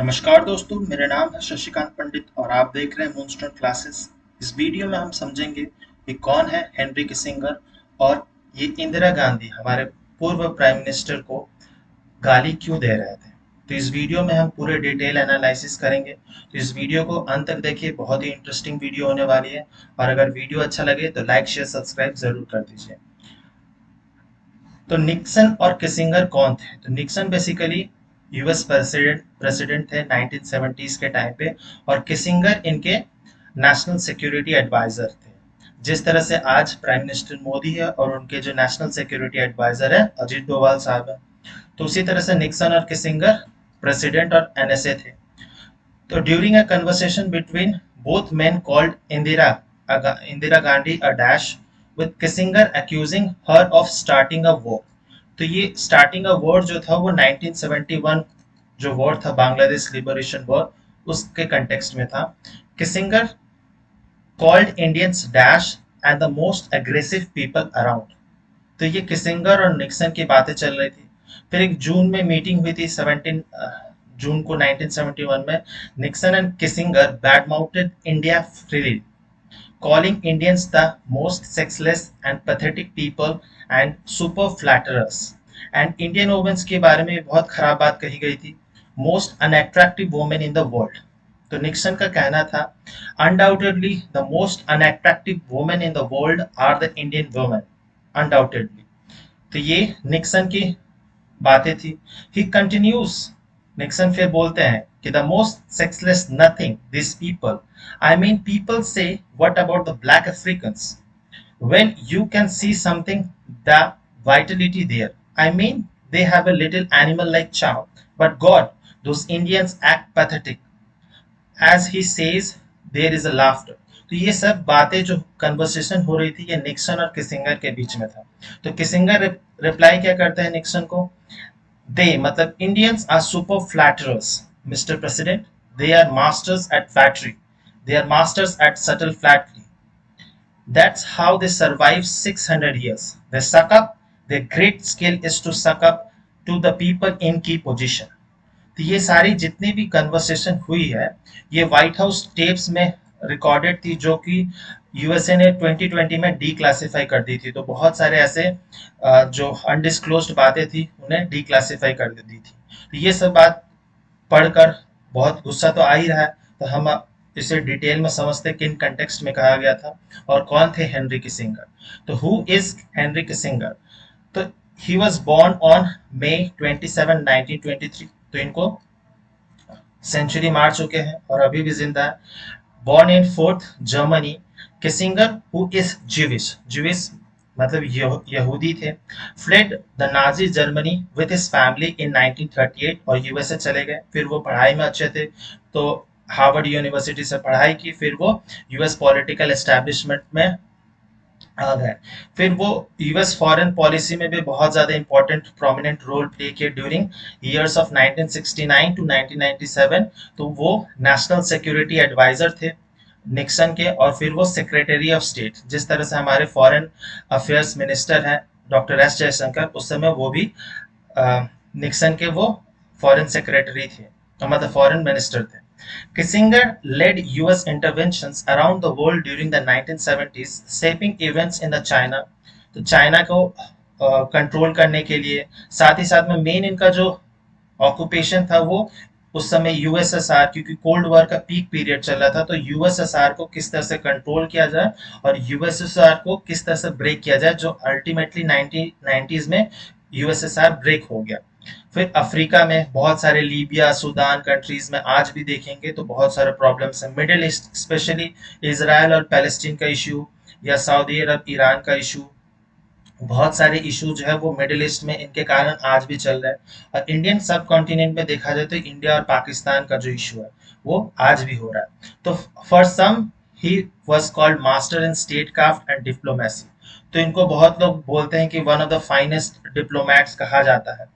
नमस्कार दोस्तों, मेरा नाम है शशिकांत पंडित और आप देख रहे हैं मूनस्टोन क्लासेस। इस वीडियो में हम समझेंगे कि कौन है हेनरी किसिंगर और ये इंदिरा गांधी हमारे पूर्व प्राइम मिनिस्टर को गाली क्यों दे रहे थे। तो इस वीडियो में हम पूरे डिटेल एनालिसिस करेंगे। तो इस वीडियो को अंत तक देखिए, बहुत ही इंटरेस्टिंग वीडियो होने वाली है। और अगर वीडियो अच्छा लगे तो लाइक शेयर सब्सक्राइब जरूर कर दीजिए। तो निक्सन और किसिंगर कौन थे? तो निक्सन बेसिकली यूएस प्रेसिडेंट थे 1970s के टाइम पे, और किसिंगर इनके नेशनल सिक्योरिटी एडवाइजर थे। जिस तरह से आज प्राइम मिनिस्टर मोदी है और उनके जो नेशनल सिक्योरिटी एडवाइजर है अजीत डोभाल साहब है, तो उसी तरह से निक्सन और किसिंगर प्रेसिडेंट और एनएसए थे। तो during a conversation between both men called Indira Gandhi a dash, with Kissinger accusing her of starting a war। तो ये स्टार्टिंग अ वॉर जो था वो 1971 जो वॉर था, बांग्लादेश लिबरेशन वॉर, उसके कंटेक्स्ट में था। Kissinger called Indians dash and the most aggressive people around. तो ये किसिंगर और निक्सन की बातें चल रही थी। फिर एक जून में मीटिंग हुई थी 17 जून को 1971 में। Nixon and Kissinger bad mounted India freely, calling Indians the most sexless and pathetic people and super flatterers। and Indian women के बारे में बहुत खराब बात कही गई थी, most unattractive women in the world। तो निक्सन का कहना था, undoubtedly the most unattractive women in the world are the Indian women, undoubtedly। तो ये निक्सन की बातें थी। ही कंटिन्यूज, निक्सन फिर बोलते हैं कि the most sexless nothing this people, I mean people से what about the black Africans when you can see something, the vitality there, I mean they have a little animal like charm, but god, those Indians act pathetic। as he says there is a laughter। तो ये सब बातें जो conversation हो रही थी ये Nixon और किसिंगर के बीच में था। तो किसिंगर रिप्लाई क्या करता है निक्सन को, they मतलब Indians are super flatterers, Mr. President। They are masters at flattery। They are masters at subtle flattery। That's how they survive 600 years। They suck up। Their great skill is to suck up to the people in key position। तो ये सारी जितनी भी conversation हुई है ये white house tapes में recorded थी, जो कि यूएसए ने 2020 में डीक्लासिफाई कर दी थी। तो बहुत सारे ऐसे जो अनडिस्क्लोज्ड बातें थी उन्हें डीक्लासिफाई कर दी थी। तो ये सब बात पढ़कर बहुत गुस्सा तो आ ही रहा है। तो हम इसे डिटेल में समझते किन कंटेक्स्ट में कहा गया था और कौन थे हेनरी किसिंगर। तो हु इज हेनरी किसिंगर? तो he was born on May 27, 1923। तो इनको सेंचुरी मार चुके हैं और अभी भी जिंदा है। Born in fourth Germany, Kissinger who is Jewish, Jewish मतलब यहूदी थे, fled the Nazi Germany with his family in 1938 और यूएसए चले गए। फिर वो पढ़ाई में अच्छे थे तो हार्वर्ड यूनिवर्सिटी से पढ़ाई की, फिर वो यूएस पॉलिटिकल एस्टेब्लिशमेंट में आ गए। फिर वो यूएस फॉरेन पॉलिसी में भी बहुत ज्यादा इंपॉर्टेंट प्रोमिनेंट रोल प्ले किए ड्यूरिंग ईयर्स ऑफ 1969 टू 1997। तो वो नेशनल सिक्योरिटी एडवाइजर थे निक्सन के, और फिर वो सेक्रेटरी ऑफ स्टेट, जिस तरह से हमारे फॉरेन अफेयर्स मिनिस्टर हैं डॉक्टर एस जयशंकर, उस समय वो भी निक्सन के वो फॉरेन सेक्रेटरी थे, मतलब फॉरेन मिनिस्टर थे। Kissinger led US interventions around the world during the 1970s, shaping events in the China। तो चाइना को कंट्रोल करने के लिए, साथ ही साथ में मेन इनका जो ऑक्यूपेशन था वो उस समय यूएसएसआर, क्योंकि कोल्ड वॉर का पीक पीरियड चल रहा था, तो यूएसएसआर को किस तरह से कंट्रोल किया जाए और यूएसएसआर को किस तरह से ब्रेक किया जाए, जो अल्टीमेटली 1990s में यूएसएसआर ब्रेक हो गया। फिर अफ्रीका में बहुत सारे, लीबिया सूडान कंट्रीज में आज भी देखेंगे तो बहुत सारे प्रॉब्लम्स हैं। मिडिल ईस्ट स्पेशली इजराइल और पैलेस्टीन का इशू, या सऊदी अरब ईरान का इशू, बहुत सारे इशू जो है वो मिडिल ईस्ट में इनके कारण आज भी चल रहा है। और इंडियन सब कॉन्टिनेंट में देखा जाए तो इंडिया और पाकिस्तान का जो इशू है वो आज भी हो रहा है। तो for some he was called master in statecraft and diplomacy. तो इनको बहुत लोग बोलते हैं कि one of the finest diplomats कहा जाता है।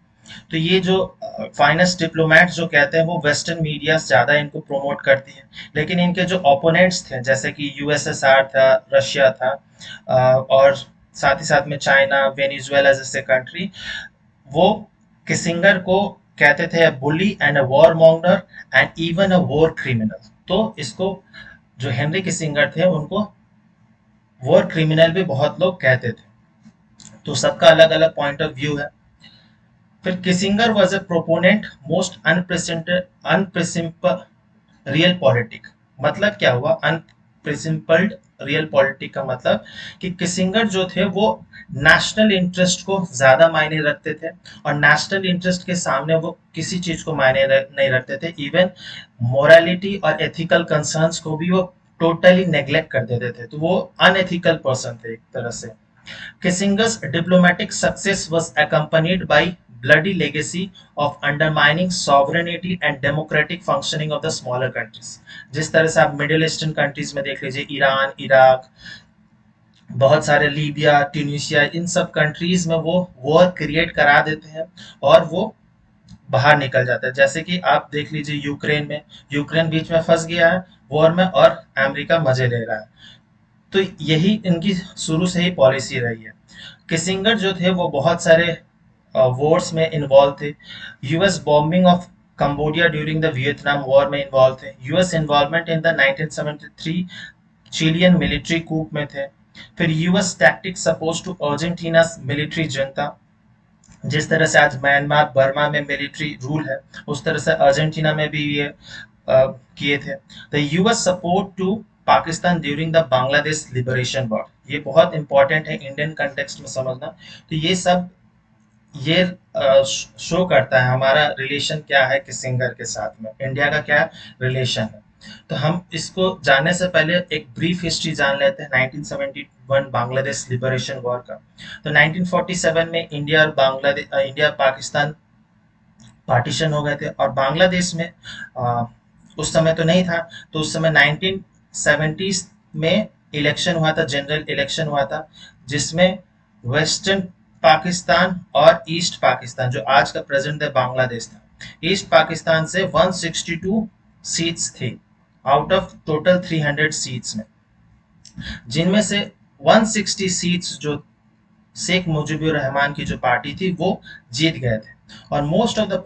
तो ये जो फाइनेस्ट डिप्लोमैट्स जो कहते हैं वो वेस्टर्न मीडिया ज्यादा इनको प्रोमोट करती है, लेकिन इनके जो ओपोनेंट्स थे जैसे कि यूएसएसआर था, रशिया था, और साथ ही साथ में चाइना, वेनेजुएला जैसे कंट्री, वो किसिंगर को कहते थे a bully and a warmonger and even a war criminal. तो इसको जो हेनरी किसिंगर थे उनको वॉर क्रिमिनल भी बहुत लोग कहते थे। तो सबका अलग अलग पॉइंट ऑफ व्यू है। फिर Kissinger was a proponent most unprincipled realpolitik. मतलब क्या हुआ अनप्रिसिम्पल्ड रियल पॉलिटिक का मतलब कि किसिंगर जो थे वो नेशनल इंटरेस्ट को ज्यादा मायने रखते थे, और नेशनल इंटरेस्ट के सामने वो किसी चीज को नहीं रखते थे। इवन मोरालिटी और एथिकल कंसर्न्स को भी वो टोटली नेग्लेक्ट कर देते थे। तो वो अनएथिकल पर्सन थे एक तरह से। Kissinger's diplomatic success was accompanied by bloody legacy of undermining sovereignty and democratic functioning of the smaller countries। जिस तरह से आप मिडिल ईस्टर्न कंट्रीज में देख लीजिए, ईरान, इराक, बहुत सारे लीबिया, ट्यूनिशिया, इन सब कंट्रीज में वो वॉर क्रिएट करा देते हैं और वो बाहर निकल जाता है। जैसे कि आप देख लीजिए यूक्रेन में, यूक्रेन बीच में फंस गया है वॉर में और अमेरिका मजे ले रहा है। तो यही इनकी शुरू से ही पॉलिसी रही है। किसिंगर जो थे वो बहुत सारे वॉर्स में इन्वॉल्व थे। US bombing of Cambodia during the Vietnam war में इन्वॉल्व थे। US involvement in the 1973 Chilean military coup में थे। फिर US tactic suppose to Argentina military junta. जिस तरह से आज म्यांमार बर्मा में मिलिट्री रूल है, उस तरह से अर्जेंटीना में भी ये किए थे। The US support to Pakistan during the Bangladesh liberation war. ये बहुत इंपॉर्टेंट है इंडियन कंटेक्स्ट में समझना। तो ये सब ये शो करता है हमारा रिलेशन क्या है किसिंगर के साथ में, इंडिया का क्या रिलेशन है। तो हम इसको जानने से पहले एक ब्रीफ हिस्ट्री जान लेते हैं 1971 बांग्लादेश लिबरेशन वॉर का। तो 1947 में इंडिया और बांग्लादेश, इंडिया पाकिस्तान पार्टीशन हो गए थे। और बांग्लादेश में उस समय तो नहीं था, तो उस समय 1970 में इलेक्शन हुआ था, जनरल इलेक्शन हुआ था, जिसमें वेस्टर्न पाकिस्तान और ईस्ट पाकिस्तान, जो आज का प्रेजेंट है बांग्लादेश था, ईस्ट पाकिस्तान से 162 सीट्स थी आउट ऑफ टोटल 300 सीट्स में, जिनमें से 160 सीट्स जो शेख मुजीबुर रहमान की जो पार्टी थी वो जीत गए थे। और मोस्ट ऑफ द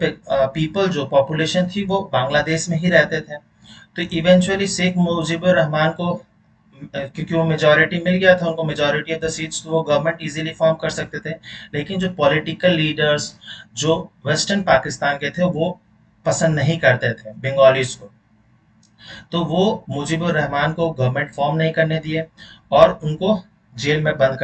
पीपल जो पॉपुलेशन थी वो बांग्लादेश में ही रहते थे। तो इवेंचुअली शेख मुजीबुर रहमान को क्योंकि वो मेजोरिटी मिल गया था उनको, मेजोरिटी ऑफ द सीट्स, तो वो गवर्नमेंट इजीली फॉर्म कर सकते थे। लेकिन जो पॉलिटिकल लीडर्स जो वेस्टर्न पाकिस्तान के थे वो पसंद नहीं करते थे बंगालीज को, तो वो मुजीबुर रहमान को गवर्नमेंट फॉर्म नहीं करने दिए और उनको जेल में बंद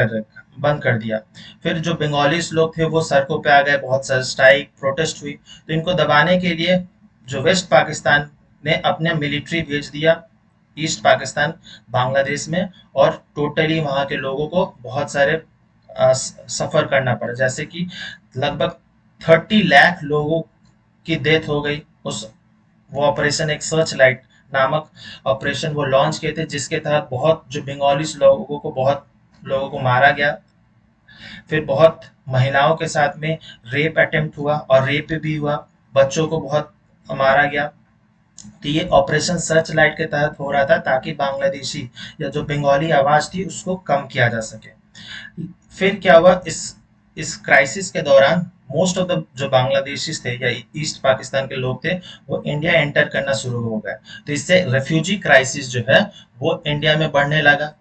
कर दिया। फिर जो बंगालीस लोग थे वो सड़कों पे आ गए, बहुत सारे स्ट्राइक प्रोटेस्ट हुई। तो इनको दबाने के लिए जो वेस्ट पाकिस्तान ने अपने मिलिट्री भेज दिया ईस्ट पाकिस्तान बांग्लादेश में, और टोटली वहाँ के लोगों को बहुत सारे सफर करना पड़ा। जैसे कि लगभग 30 लाख लोगों की डेथ हो गई उस, वो ऑपरेशन एक सर्च लाइट नामक ऑपरेशन वो लॉन्च किए थे, जिसके तहत बहुत जो बंगालीस लोगों को बहुत लोगों को मारा गया। फिर बहुत महिलाओं के साथ में रेप अटेम्प्ट हुआ और रेप भी हुआ, बच्चों को बहुत मारा गया। तो ये ऑपरेशन सर्च लाइट के तहत हो रहा था ताकि बांग्लादेशी या जो बंगाली आवाज थी उसको कम किया जा सके। फिर क्या हुआ, इस क्राइसिस के दौरान मोस्ट ऑफ द जो बांग्लादेशी थे या ईस्ट पाकिस्तान के लोग थे वो इंडिया एंटर करना शुरू हो गए। तो इससे रेफ्यूजी क्राइसिस जो है वो इंडिया में बढ़ने लगा।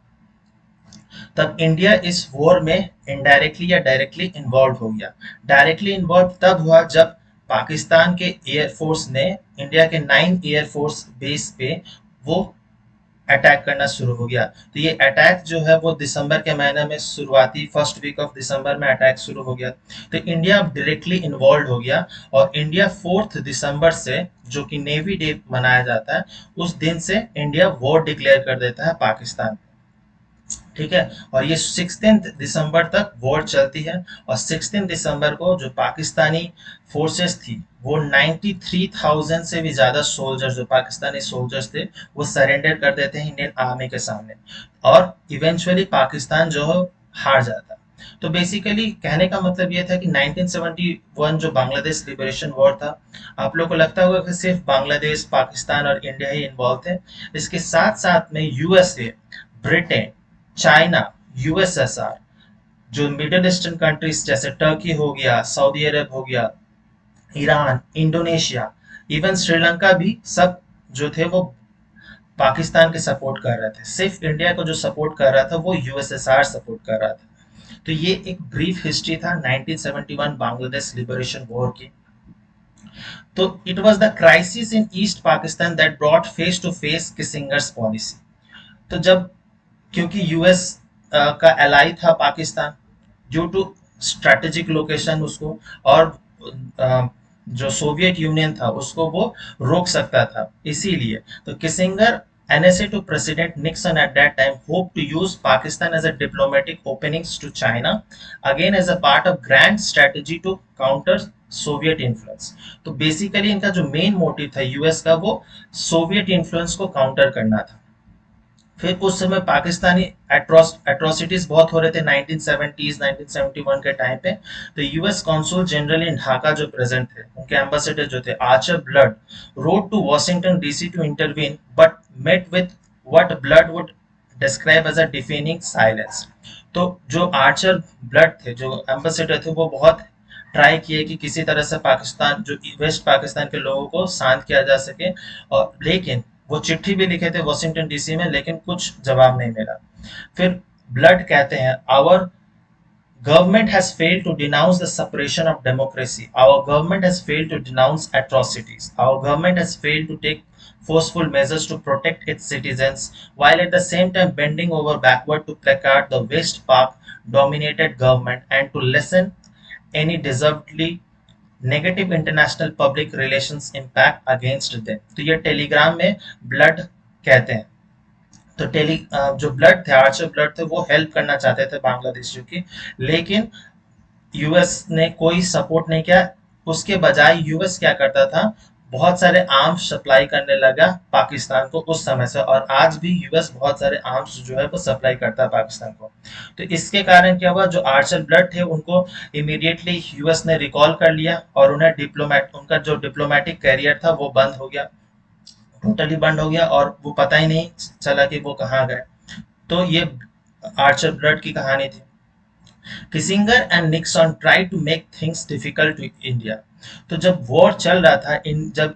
तब इंडिया इस वॉर में इनडायरेक्टली या डायरेक्टली इन्वॉल्व हो गया। डायरेक्टली इन्वॉल्व तब हुआ जब पाकिस्तान के एयरफोर्स ने इंडिया के 9 एयरफोर्स बेस पे वो अटैक करना शुरू हो गया। तो ये अटैक जो है वो दिसंबर के महीने में शुरुआती फर्स्ट वीक ऑफ दिसंबर में अटैक शुरू हो गया। तो इंडिया डायरेक्टली इन्वॉल्व हो गया और इंडिया 4 दिसंबर से, जो कि नेवी डे मनाया जाता है, उस दिन से इंडिया वॉर डिक्लेयर कर देता है पाकिस्तान। ठीक है, और ये 16 दिसंबर तक वॉर चलती है। और 16 दिसंबर को जो पाकिस्तानी फोर्सेस थी वो 93,000 से भी ज्यादा सोल्जर्स, जो पाकिस्तानी सोल्जर्स थे, वो सरेंडर कर देते हैं इंडियन आर्मी के सामने, और इवेंचुअली पाकिस्तान जो है हार जाता है। तो बेसिकली कहने का मतलब ये था कि 1971 जो बांग्लादेश लिबरेशन वॉर था, आप लोग को लगता होगा कि सिर्फ बांग्लादेश, पाकिस्तान और इंडिया ही इन्वॉल्व थे। इसके साथ साथ में यूएसए, ब्रिटेन, चाइना, यूएसएसआर, जो मिडिल ईस्टर्न कंट्रीज जैसे टर्की हो गया, सऊदी अरब हो गया, ईरान, इंडोनेशिया, इवन श्रीलंका भी सब जो थे वो पाकिस्तान के सपोर्ट कर रहे थे। सिर्फ इंडिया को जो सपोर्ट कर रहा था वो यूएसएसआर सपोर्ट कर रहा था। तो ये एक ब्रीफ हिस्ट्री था 1971 बांग्लादेश लिबरेशन वॉर की। तो it was the crisis in East Pakistan that brought face to face Kissinger's policy. तो जब क्योंकि यूएस का एलाई था Pakistan, due to strategic location उसको, और अ, जो सोवियत यूनियन था उसको वो रोक सकता था, इसीलिए तो Kissinger NSA to President Nixon at that time hoped to use Pakistan as a diplomatic openings to China, again as a part of grand strategy to counter Soviet influence. तो basically इनका जो मेन मोटिव था US का वो Soviet influence को counter करना था। फिर उस समय पाकिस्तानी एट्रोसिटीज बहुत हो रहे थे 1970s 1971 के टाइम पे। तो US consul general in Dhaka जो प्रेजेंट थे, उनके एम्बेसडर जो थे Archer Blood, wrote to Washington DC to intervene but met with what Blood would describe as a deafening silence. तो जो आर्चर ब्लड थे, जो एम्बेसडर थे, वो बहुत ट्राई किए कि किसी तरह से पाकिस्तान, जो वेस्ट पाकिस्तान के लोगों को शांत किया जा सके, और लेकिन वो चिट्ठी भी लिखे थे वॉशिंगटन डीसी में, लेकिन कुछ जवाब नहीं मिला। फिर ब्लड कहते हैं, our government has failed to denounce the suppression of democracy. Our government has failed to denounce atrocities. Our government has failed to take forceful measures to protect its citizens, while at the same time bending over backward to placard the West Park dominated government and to lessen any deservedly negative international public relations impact against them. तो ये Telegram में blood कहते हैं। तो जो blood थे, Archer blood थे, वो हेल्प करना चाहते थे बांग्लादेशियों की, लेकिन यूएस ने कोई सपोर्ट नहीं किया। उसके बजाय यूएस क्या करता था, बहुत सारे आर्म्स सप्लाई करने लगा पाकिस्तान को उस समय से, और आज भी यूएस बहुत सारे आर्म्स जो है वो सप्लाई करता है पाकिस्तान को। तो इसके कारण क्या हुआ, जो आर्चर ब्लड थे उनको इमीडिएटली यूएस ने रिकॉल कर लिया, और उनका जो डिप्लोमेटिक कैरियर था वो बंद हो गया, टोटली बंद हो गया, और वो पता ही नहीं चला कि वो कहाँ गए। तो ये आर्चर ब्लड की कहानी थी। Kissinger and Nixon try to make things difficult to India. तो जब वॉर चल रहा था, जब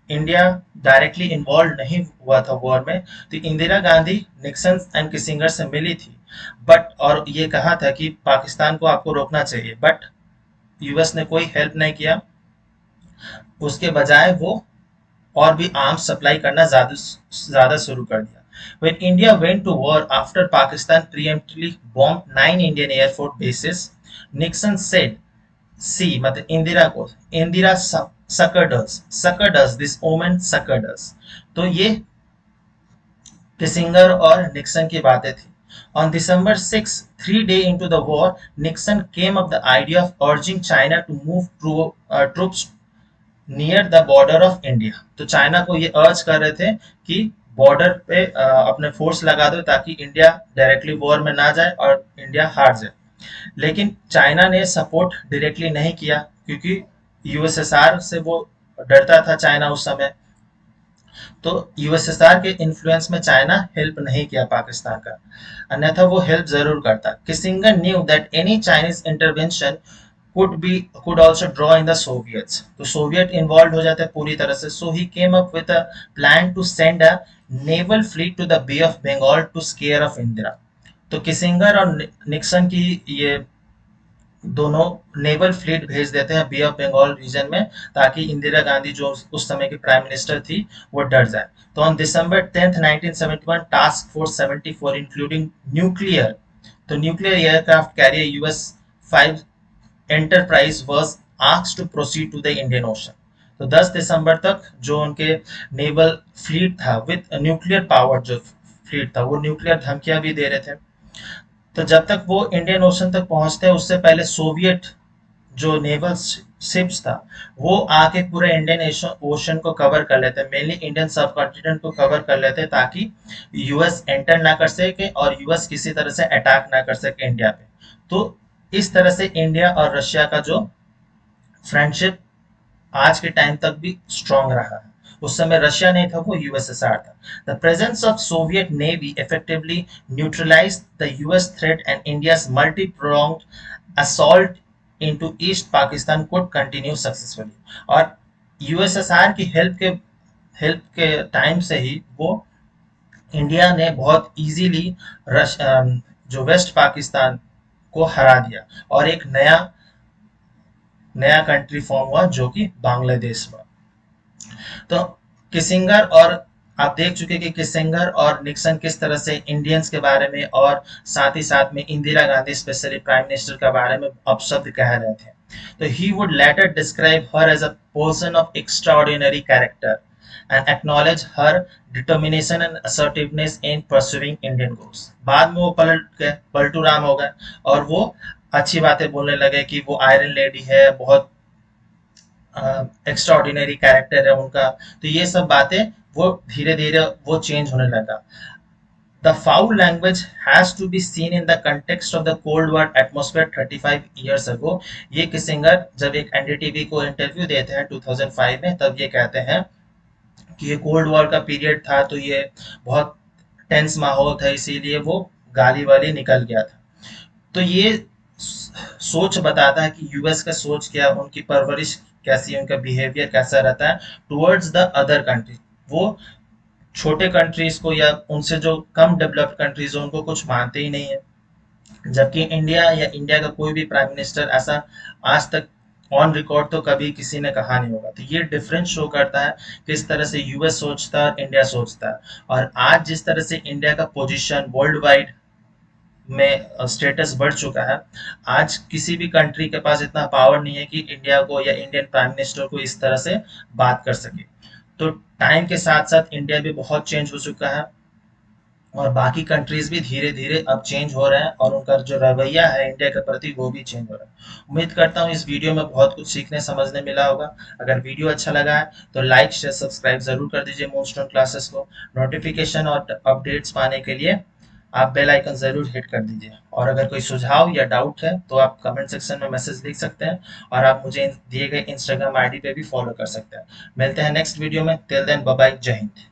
इंडिया डायरेक्टली इन्वॉल्व नहीं हुआ था वॉर में, तो Indira Gandhi Nixon and Kissinger से मिली थी, बट और ये कहा था कि पाकिस्तान को आपको रोकना चाहिए, बट यूएस ने कोई हेल्प नहीं किया। उसके बजाय वो और भी आर्म्स सप्लाई करना ज्यादा शुरू कर दिया। When India went to war after Pakistan preemptively bombed 9 Indian Air Force bases, Nixon said, "See, मतलब Indira succored us, this woman succored us." तो ये किसिंगर और निक्सन की बातें थी। On December 6, 3 days into the war, Nixon came up the idea of urging China to move troops near the border of India. तो China को ये अर्ज कर रहे थे कि बॉर्डर पे अपने फोर्स लगा दो, ताकि इंडिया डायरेक्टली वॉर में ना जाए और इंडिया हार जाए। लेकिन चाइना ने सपोर्ट डायरेक्टली नहीं किया, क्योंकि यूएसएसआर से वो डरता था चाइना उस समय। तो यूएसएसआर के इन्फ्लुएंस में चाइना हेल्प नहीं किया पाकिस्तान का, अन्यथा वो हेल्प जरूर करता। Kissinger knew that any Chinese intervention could also draw in the Soviets. तो सोवियत इन्वॉल्व हो जाते पूरी तरह से। So he came up with a plan to send a naval fleet to the Bay of Bengal to scare off Indira. तो Kissinger और Nixon की ये दोनों नेवल फ्लीट भेज देते हैं बे ऑफ बंगाल रीजन में, ताकि इंदिरा गांधी जो उस समय की प्राइम मिनिस्टर थी वो डर जाए। तो on December 10, 1971 task force 74 including nuclear, तो nuclear aircraft carrier US 5 Enterprise was asked to proceed to the Indian Ocean. तो 10 दिसंबर तक जो उनके नेवल फ्लीट था विद न्यूक्लियर पावर, जो फ्लीट था वो न्यूक्लियर धमकियां भी दे रहे थे। तो जब तक वो इंडियन ओशन तक पहुंचते, उससे पहले सोवियत जो नेवल शिप्स था वो आके पूरे इंडियन ओशन को कवर कर लेते, मेनली इंडियन सब कॉन्टिनेंट को कवर कर लेते, ताकि यूएस एंटर ना कर सके और यूएस किसी तरह से अटैक ना कर सके इंडिया पे। तो इस तरह से इंडिया और रशिया का जो फ्रेंडशिप आज के टाइम तक भी स्ट्रांग रहा है। उस समय रशिया नहीं था, वो यूएसएसआर था। The presence of Soviet navy effectively neutralised the US threat and India's multi-pronged assault into East Pakistan could continue successfully. और यूएसएसआर की हेल्प के टाइम से ही वो इंडिया ने बहुत इजीली जो वेस्ट पाकिस्तान को हरा दिया और एक नया नया कंट्री फॉर्म हुआ जो कि बांग्लादेश हुआ। तो किसिंगर और आप देख चुके कि किसिंगर और निक्सन किस तरह से इंडियंस के बारे में और साथ ही साथ में Indira Gandhi specially prime minister के बारे में अपशब्द कह रहे थे। तो he would later describe her as a person of extraordinary character and acknowledge her determination and assertiveness in pursuing Indian goals। बाद में वो पलटू राम हो गए और वो अच्छी बातें बोलने लगे कि वो आयरन लेडी है, बहुत एक्स्ट्रा ऑर्डिनरी कैरेक्टर है उनका। तो ये सब बातें वो धीरे धीरे वो चेंज होने लगा। The foul language has to be seen in the context of the Cold War atmosphere 35 years ago। ये किसिंगर जब एक एनडीटीवी को इंटरव्यू देते हैं 2005 में, तब ये कहते हैं कि ये कोल्ड वॉर का पीरियड था, तो ये बहुत टेंस माहौल था, इसीलिए वो गाली वाली निकल गया था। तो ये सोच बताता है कि यूएस का सोच क्या, उनकी परवरिश कैसी है, उनका बिहेवियर कैसा रहता है टुवर्ड्स द अदर कंट्री। वो छोटे कंट्रीज को या उनसे जो कम डेवलप्ड कंट्रीज है उनको कुछ मानते ही नहीं है, जबकि इंडिया या इंडिया का कोई भी प्राइम मिनिस्टर ऐसा आज तक ऑन रिकॉर्ड तो कभी किसी ने कहा नहीं होगा। तो ये डिफरेंस शो करता है किस तरह से यूएस सोचता है और इंडिया सोचता है। और आज जिस तरह से इंडिया का पोजीशन वर्ल्ड वाइड में स्टेटस बढ़ चुका है, आज किसी भी कंट्री के पास इतना पावर नहीं है कि इंडिया को या इंडियन प्राइम मिनिस्टर को इस तरह से बात कर सके। तो टाइम के साथ साथ इंडिया भी बहुत चेंज हो चुका है और बाकी कंट्रीज भी धीरे धीरे अब चेंज हो रहे हैं और उनका जो रवैया है इंडिया के प्रति वो भी चेंज हो रहा है। उम्मीद करता हूँ इस वीडियो में बहुत कुछ सीखने समझने मिला होगा। अगर वीडियो अच्छा लगा है तो लाइक शेयर सब्सक्राइब जरूर कर दीजिए मूनस्टोन क्लासेस को। नोटिफिकेशन और अपडेट्स पाने के लिए आप बेल आइकन जरूर हिट कर दीजिए। और अगर कोई सुझाव या डाउट है तो आप कमेंट सेक्शन में मैसेज लिख सकते हैं और आप मुझे दिए गए इंस्टाग्राम आईडी पे भी फॉलो कर सकते हैं। मिलते हैं नेक्स्ट वीडियो में। टिल देन बाय बाय, जय हिंद।